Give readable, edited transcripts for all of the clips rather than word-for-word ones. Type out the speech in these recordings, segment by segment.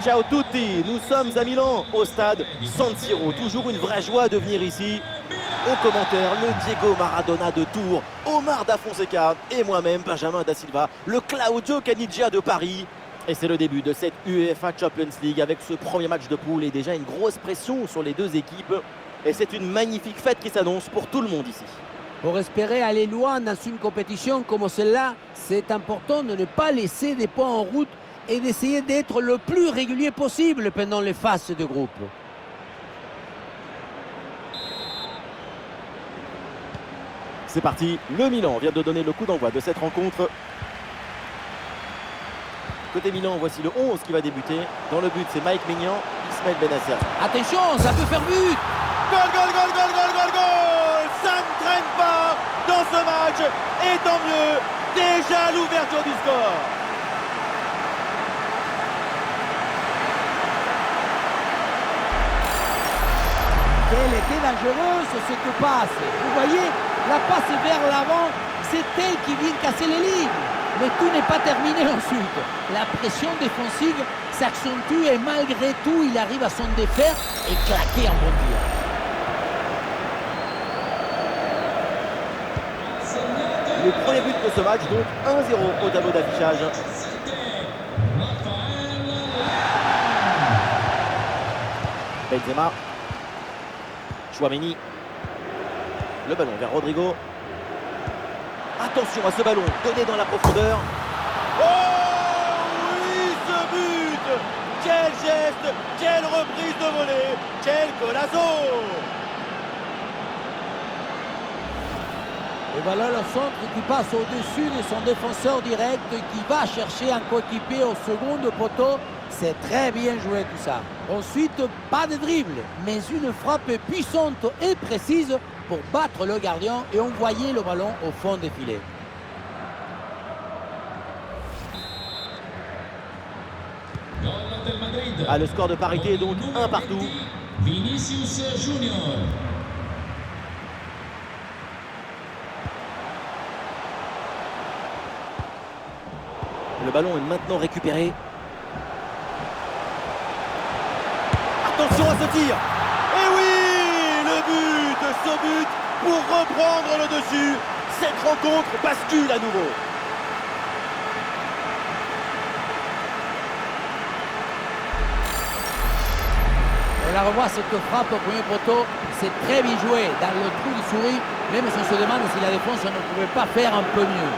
Ciao tutti, nous sommes à Milan, au stade San Siro. Toujours une vraie joie de venir ici. Au commentaire, le Diego Maradona de Tours, Omar Da Fonseca et moi-même, Benjamin Da Silva, le Claudio Caniggia de Paris. Et c'est le début de cette UEFA Champions League avec ce premier match de poule et déjà une grosse pression sur les deux équipes. Et c'est une magnifique fête qui s'annonce pour tout le monde ici. Pour espérer aller loin dans une compétition comme celle-là, c'est important de ne pas laisser des points en route et d'essayer d'être le plus régulier possible pendant les phases de groupe. C'est parti, le Milan vient de donner le coup d'envoi de cette rencontre. Côté Milan, voici le 11 qui va débuter. Dans le but, c'est Mike Maignan, Ismaël Bennacer. Attention, ça peut faire but. Goal, goal, goal, goal, goal, goal, goal. Ça ne traîne pas dans ce match. Et tant mieux, déjà l'ouverture du score. Quelle était dangereuse cette passe. Vous voyez, la passe vers l'avant, c'est elle qui vient casser les lignes. Mais tout n'est pas terminé ensuite. La pression défensive s'accentue et malgré tout, il arrive à s'en défaire et claquer en bon tir. Le premier but de ce match, donc 1-0 au tableau d'affichage. Benzema. Chouameni. Le ballon vers Rodrigo. Attention à ce ballon donné dans la profondeur. Oh oui, ce but! Quel geste! Quelle reprise de volée! Quel golazo! Et voilà le centre qui passe au-dessus de son défenseur direct qui va chercher un coéquipier au second poteau. C'est très bien joué tout ça. Ensuite, pas de dribble, mais une frappe puissante et précise pour battre le gardien et envoyer le ballon au fond des filets. Ah, le score de parité est donc 1 partout. Vinicius Junior. Le ballon est maintenant récupéré. Attention à ce tir. Et oui, le but, ce but pour reprendre le dessus. Cette rencontre bascule à nouveau. On la revoit cette frappe au premier poteau, c'est très bien joué dans le trou du souris, même si on se demande si la défense ne pouvait pas faire un peu mieux.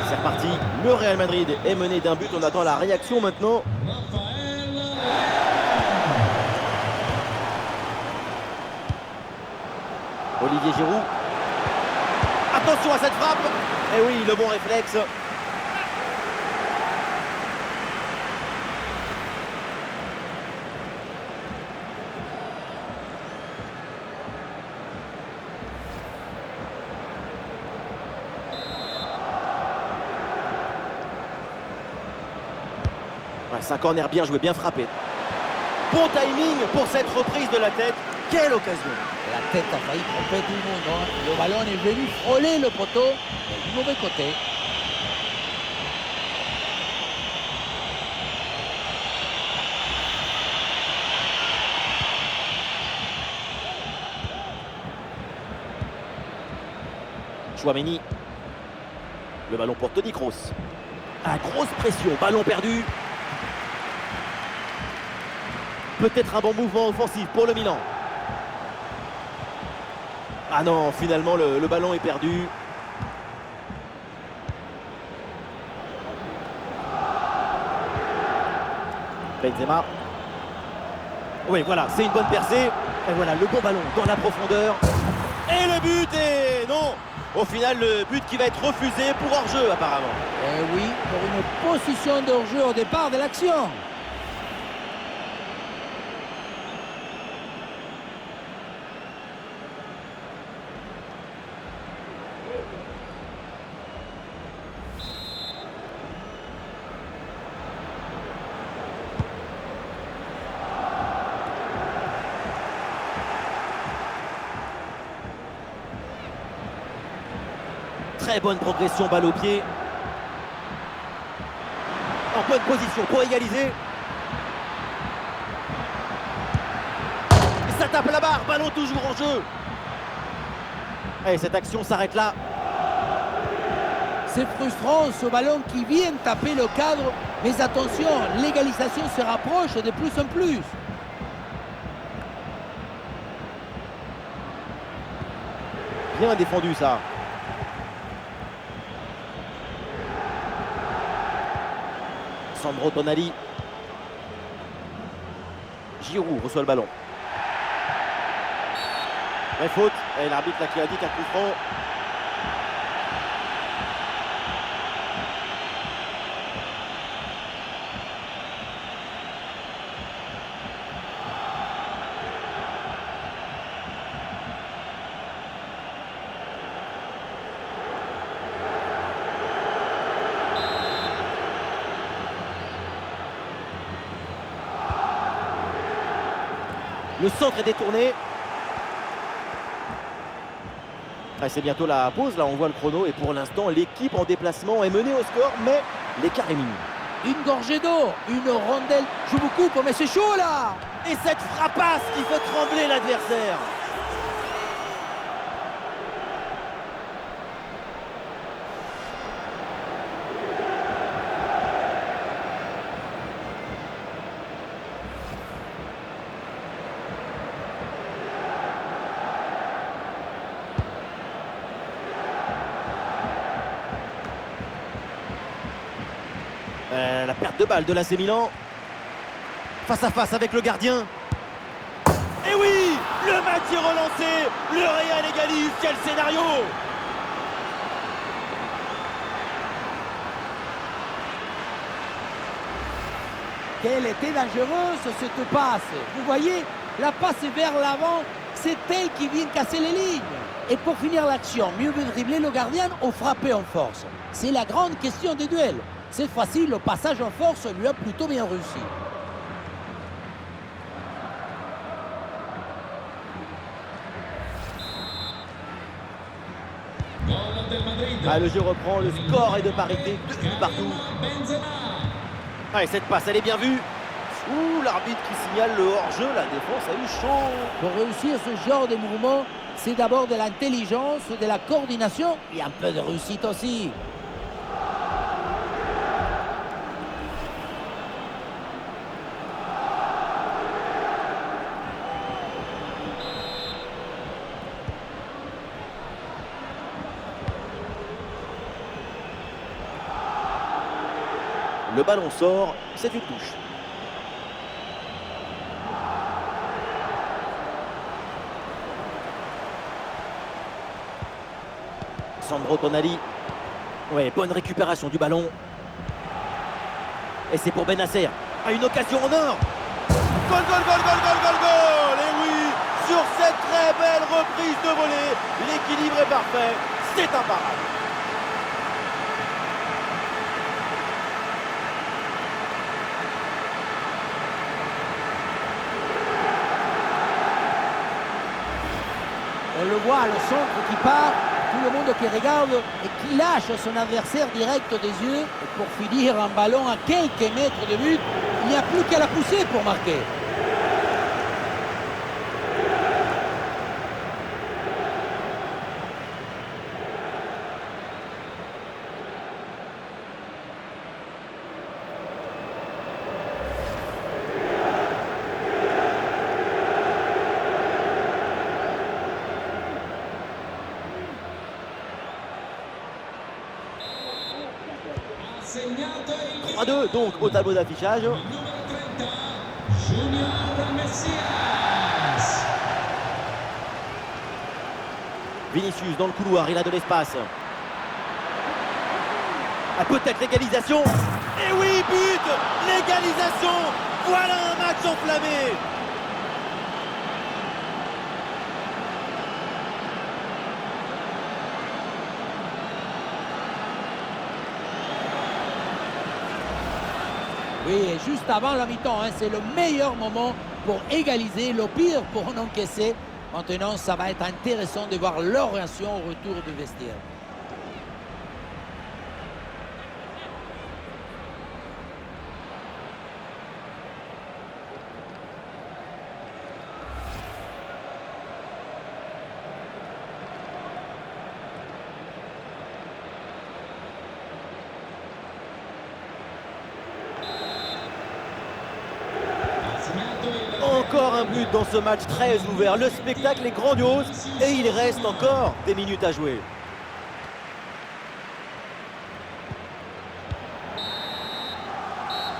C'est reparti, le Real Madrid est mené d'un but, on attend la réaction maintenant. Olivier Giroud. Attention à cette frappe. Et oui, le bon réflexe. Ouais, c'est un corner bien joué, bien frappé. Bon timing pour cette reprise de la tête. Quelle occasion! La tête a failli tromper tout le monde. Hein. Le ballon est venu frôler le poteau, mais du mauvais côté. Chouameni. Le ballon pour Toni Kroos. Ah, grosse pression, ballon perdu. Peut-être un bon mouvement offensif pour le Milan. Ah non, finalement le ballon est perdu. Benzema. Oui, voilà, c'est une bonne percée. Et voilà, le bon ballon dans la profondeur. Et le but est... Non! Au final, le but qui va être refusé pour hors-jeu, apparemment. Et oui, pour une position de hors-jeu au départ de l'action. Très bonne progression, balle au pied. En bonne position pour égaliser. Et ça tape la barre, ballon toujours en jeu. Et cette action s'arrête là. C'est frustrant ce ballon qui vient taper le cadre. Mais attention, l'égalisation se rapproche de plus en plus. Bien défendu ça. Sandro Tonali. Giroud reçoit le ballon. Vraie faute. Et l'arbitre là qui a dit qu'un coup franc. Le centre est détourné. C'est bientôt la pause, là on voit le chrono et pour l'instant l'équipe en déplacement est menée au score mais l'écart est minime. Une gorgée d'eau, une rondelle. Je vous coupe mais c'est chaud là. Et cette frappasse qui fait trembler l'adversaire. La perte de balle de l'AC Milan. Face à face avec le gardien. Et oui, le match est relancé. Le Real égalise. Quel scénario! Quelle était dangereuse cette passe. Vous voyez, la passe vers l'avant, c'est elle qui vient casser les lignes. Et pour finir l'action, mieux vaut dribbler le gardien ou frapper en force. C'est la grande question des duels. Cette fois-ci, le passage en force lui a plutôt bien réussi. Le jeu reprend, le score est de parité, 2 buts partout. Cette passe, elle est bien vue. Ouh, l'arbitre qui signale le hors-jeu, la défense a eu chaud. Pour réussir ce genre de mouvement, c'est d'abord de l'intelligence, de la coordination et un peu de réussite aussi. Le ballon sort, c'est une touche. Sandro Tonali. Ouais, bonne récupération du ballon. Et c'est pour Bennacer. Une occasion en or. Goal, goal, goal, goal, goal, goal, goal. Et oui, sur cette très belle reprise de volée, l'équilibre est parfait. C'est imparable. On le voit, le centre qui part, tout le monde qui regarde et qui lâche son adversaire direct des yeux. Et pour finir, un ballon à quelques mètres de but, il n'y a plus qu'à la pousser pour marquer. Segnato il 3-2 donc au tableau d'affichage. numero 30, Junior Messias. Vinicius dans le couloir, il a de l'espace. Peut-être l'égalisation. Et oui, but! L'égalisation! Voilà un match enflammé! Oui, et juste avant la mi-temps, c'est le meilleur moment pour égaliser, le pire pour en encaisser. Maintenant, ça va être intéressant de voir leur réaction au retour du vestiaire. Un but dans ce match très ouvert. Le spectacle est grandiose et il reste encore des minutes à jouer.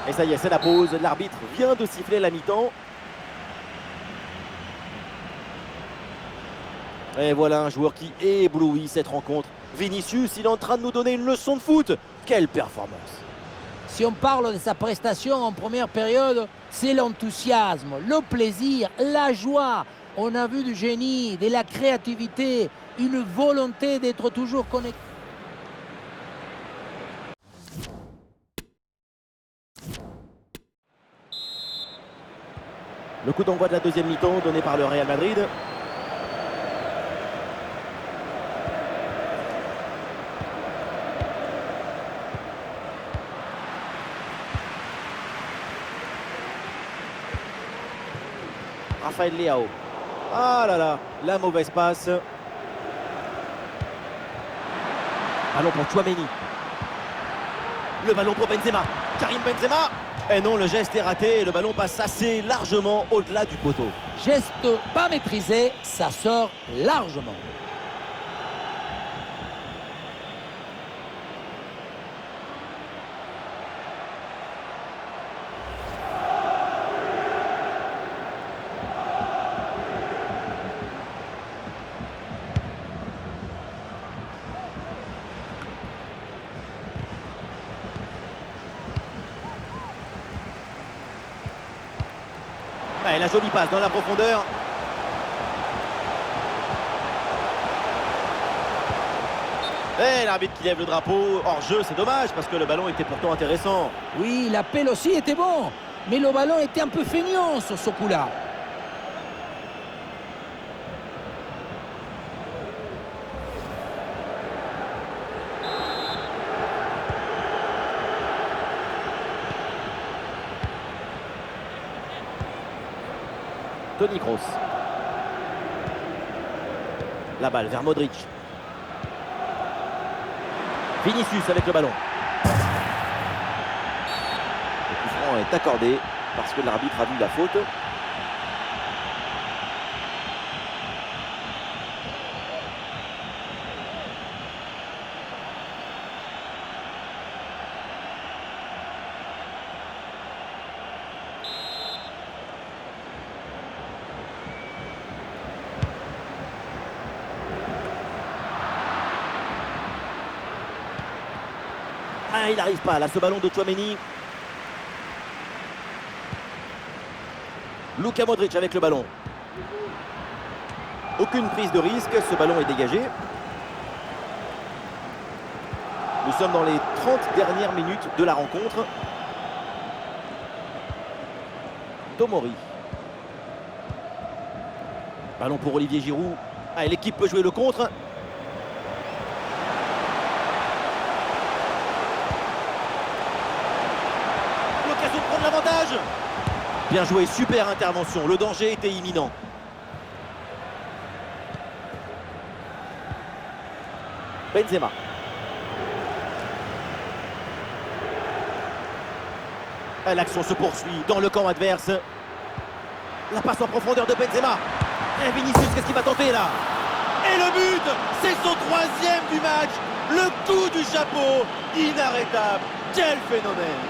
Et ça y est, c'est la pause. L'arbitre vient de siffler la mi-temps. Et voilà un joueur qui éblouit cette rencontre. Vinicius, il est en train de nous donner une leçon de foot. Quelle performance! Si on parle de sa prestation en première période, c'est l'enthousiasme, le plaisir, la joie. On a vu du génie, de la créativité, une volonté d'être toujours connecté. Le coup d'envoi de la deuxième mi-temps donné par le Real Madrid. Rafael Leao. Ah là là, la mauvaise passe. Ballon pour Tchouaméni. Le ballon pour Benzema. Karim Benzema. Et non, le geste est raté et le ballon passe assez largement au-delà du poteau. Geste pas maîtrisé, ça sort largement. Et la jolie passe dans la profondeur. Et l'arbitre qui lève le drapeau. Hors jeu, c'est dommage parce que le ballon était pourtant intéressant. Oui, l'appel aussi était bon, mais le ballon était un peu feignant sur ce coup-là. Toni Kroos. La balle vers Modric. Vinicius avec le ballon. Le coup franc est accordé parce que l'arbitre a vu la faute. Ah, il n'arrive pas là, ce ballon de Tchouaméni. Luka Modric avec le ballon. Aucune prise de risque, ce ballon est dégagé. Nous sommes dans les 30 dernières minutes de la rencontre. Tomori. Ballon pour Olivier Giroud. Ah, et l'équipe peut jouer le contre. L'occasion de prendre l'avantage. Bien joué, super intervention. Le danger était imminent. Benzema. L'action se poursuit dans le camp adverse. La passe en profondeur de Benzema. Et Vinicius, qu'est-ce qu'il va tenter là? Et le but, c'est son 3e du match. Le coup du chapeau, inarrêtable. Quel phénomène!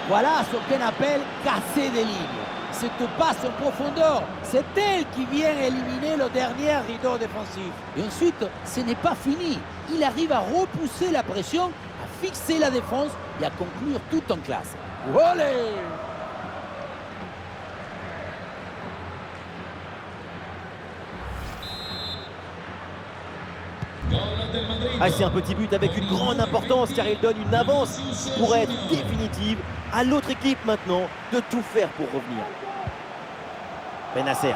Voilà ce qu'on appelle casser des lignes. Cette passe en profondeur, c'est elle qui vient éliminer le dernier rideau défensif. Et ensuite, ce n'est pas fini. Il arrive à repousser la pression, à fixer la défense et à conclure tout en classe. Olé! Ah, c'est un petit but avec une grande importance car il donne une avance qui pourrait être définitive. À l'autre équipe maintenant de tout faire pour revenir. Benacer.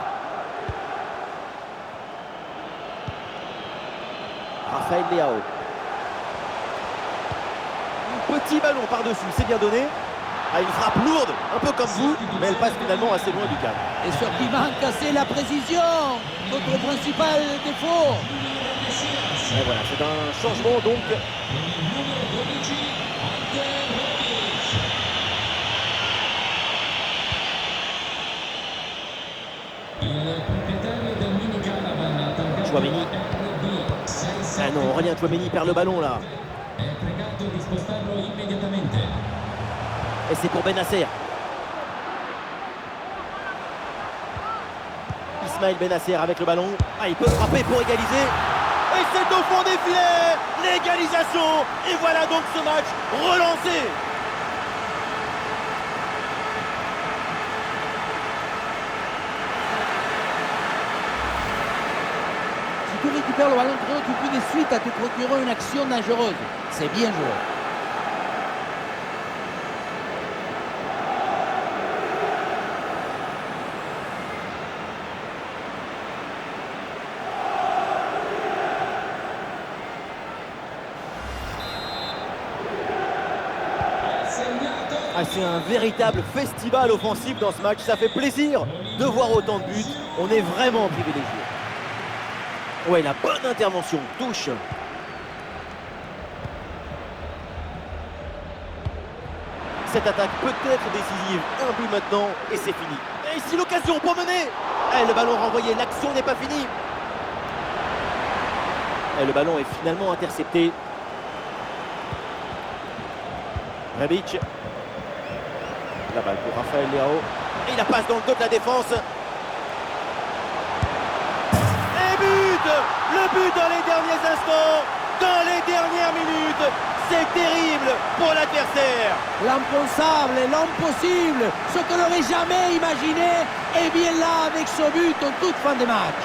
Rafael Leao. Petit ballon par-dessus, c'est bien donné. Ah, une frappe lourde, un peu comme vous, mais elle passe finalement assez loin du cadre. Et ce qui manque, c'est la précision. Notre principal défaut. Et voilà, c'est un changement donc. Ah non, Aurélien Tchouaméni perd le ballon là. È pregato di spostarlo immediatamente. Et c'est pour Benasser. Ismaël Benasser avec le ballon. Ah, il peut frapper pour égaliser. Et c'est au fond des filets. L'égalisation. Et voilà donc ce match relancé. Si tu récupères le ballon trop haut, tu peux de suite à te procurer une action dangereuse. C'est bien joué. Ah, c'est un véritable festival offensif dans ce match. Ça fait plaisir de voir autant de buts. On est vraiment privilégié. Ouais, la bonne intervention. Touche. Cette attaque peut être décisive. Un but maintenant et c'est fini. Et ici l'occasion pour mener. Et le ballon renvoyé. L'action n'est pas finie. Et le ballon est finalement intercepté. Rebic. La balle pour Raphaël Leao. Et il la passe dans le dos de la défense. Et but! Le but dans les derniers instants, dans les dernières minutes. C'est terrible pour l'adversaire. L'impensable, l'impossible, ce qu'on n'aurait jamais imaginé, est bien là avec ce but en toute fin de match.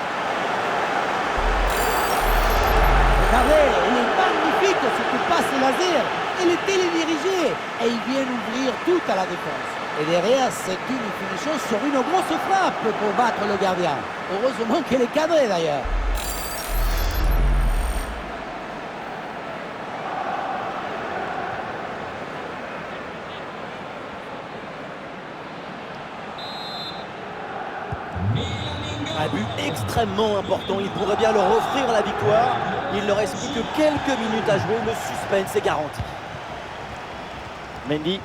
Regardez, il est magnifique cette passe laser. Il est télédirigé et il vient ouvrir tout à la défense. Et derrière, c'est une finition sur une grosse frappe pour battre le gardien. Heureusement qu'elle est cadrée d'ailleurs. Un but extrêmement important. Il pourrait bien leur offrir la victoire. Il ne reste plus que quelques minutes à jouer. Le suspense est garanti. Mendy.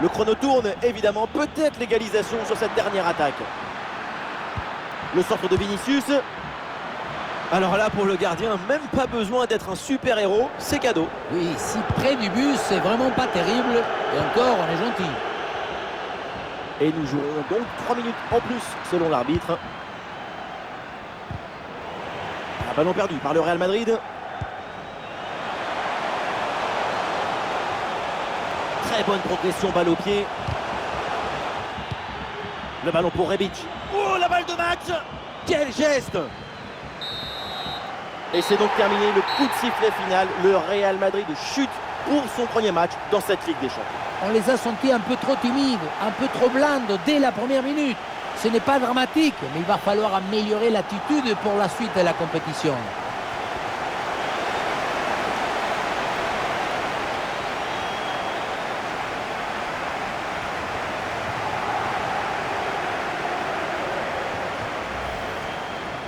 Le chrono tourne, évidemment. Peut-être l'égalisation sur cette dernière attaque. Le centre de Vinicius. Alors là, pour le gardien, même pas besoin d'être un super-héros. C'est cadeau. Oui, si près du but, c'est vraiment pas terrible. Et encore, on est gentil. Et nous jouerons donc 3 minutes en plus, selon l'arbitre. Un ballon perdu par le Real Madrid. Très bonne progression, balle au pied. Le ballon pour Rebic. Oh, la balle de match! Quel geste! Et c'est donc terminé, le coup de sifflet final. Le Real Madrid chute pour son premier match dans cette Ligue des Champions. On les a sentis un peu trop timides, un peu trop blindes dès la première minute. Ce n'est pas dramatique, mais il va falloir améliorer l'attitude pour la suite de la compétition.